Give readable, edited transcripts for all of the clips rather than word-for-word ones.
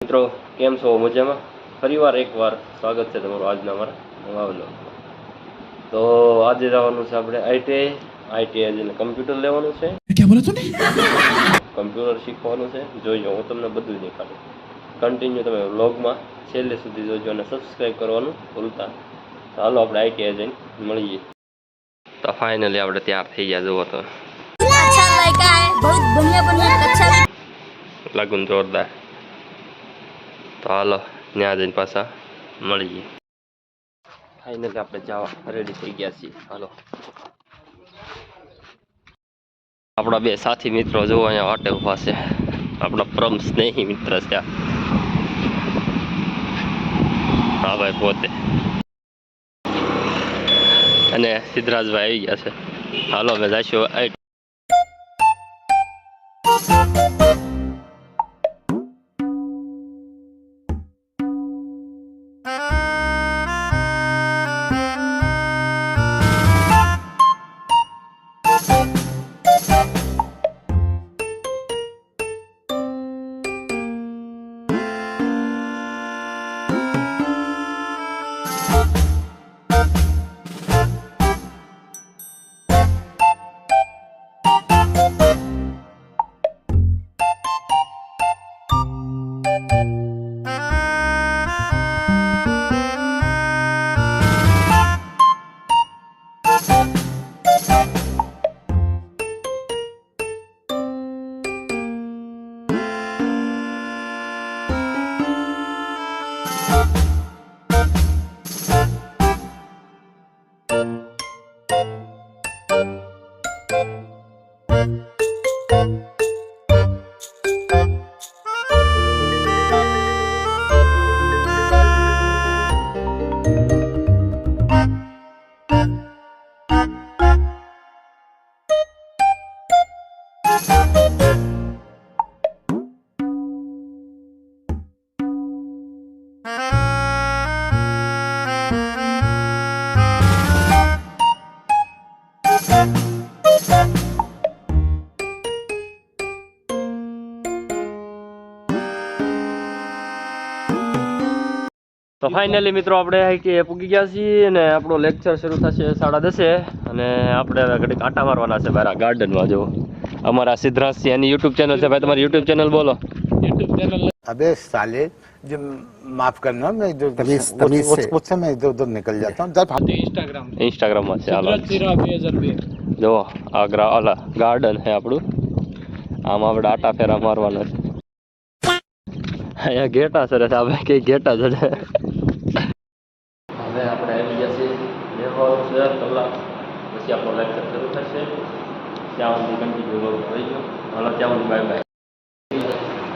મિત્રો, કેમ છો? મજામાં? ફરીવાર એકવાર સ્વાગત છે તમારું આજના અમારા નવા વ્લોગ. તો આજે જવાનું છે આપણે આઈટીઆઈ જઈને કમ્પ્યુટર લેવાનું છે. क्या बोला तूने? કમ્પ્યુટર શીખવાનું છે. જોઈજો, હું તમને બધું જ દેખાડું. કન્ટિન્યુ તમે વ્લોગમાં છેલ્લે સુધી જોજો અને સબસ્ક્રાઈબ કરવાનું ભૂલતા. ચાલો આપણે આઈટીઆઈ જઈને મળીએ. તો ફાઇનલી આપણે તૈયાર થઈ ગયા. જુઓ તો લાગુન જોરદાર. તો હાલો ત્યાં જઈને પાછા મળીએ. ફાઇનલી આપણે જવા રેડી થઈ ગયા છીએ. હાલો, આપણા બે સાથી મિત્રો જોવો અહીંયા વાટે ઉભા છે. આપણા પરમ સ્નેહી મિત્ર છે. હા ભાઈ પોતે, અને સિદ્ધરાજભાઈ આવી ગયા છે. હાલો અમે જઈશું. તો ફાઇનલી મિત્રો આપણે આઈટીઆઈ પૂગી ગયા છીએ અને આપણો લેક્ચર શરૂ થશે 10:30 અને આપણે હવે ઘડીક આટા મારવાના છે બહાર ગાર્ડનમાં. જો અમારા સિદ્ધરાજ છે, એની યુટ્યુબ ચેનલ છે. ભાઈ તમારી યુટ્યુબ ચેનલ બોલો. યુટ્યુબ ચેનલ अबे साले जो माफ करना मैं जो उससे मैं इधर उधर निकल जाता हूँ. ઇન્સ્ટાગ્રામમાં છે. હાલો જો આ ગાર્ડન છે આપણું. આમ આપણે આટા ફેરા મારવાના છે. અહીંયા ઘેટા સર છે. આપણે કઈ ઘેટા છે. હવે આપણે આવી ગયા છીએ. બેસવાનું છે કલાક પછી આપણો લેક્ચર શરૂ થશે. ત્યાં સુધી કન્ટિન્યુ થઈ ગયો. હાલો ત્યાં સુધી બાય બાય.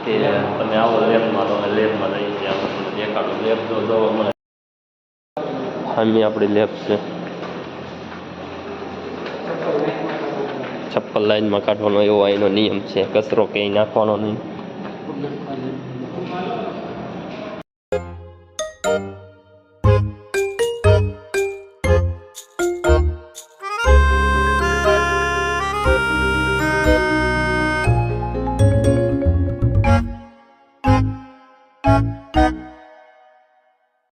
કે તમે આવો લેબમાં, તો લેબમાં જઈએ છીએ. આપણે તમને દેખાડું લેબ તો જોવા મળે. હામી આપણી લેબ છે. ચપ્પલ લાઈનમાં કાઢવાનો એવો એનો નિયમ છે. કચરો ક્યાંય નાખવાનો નહીં.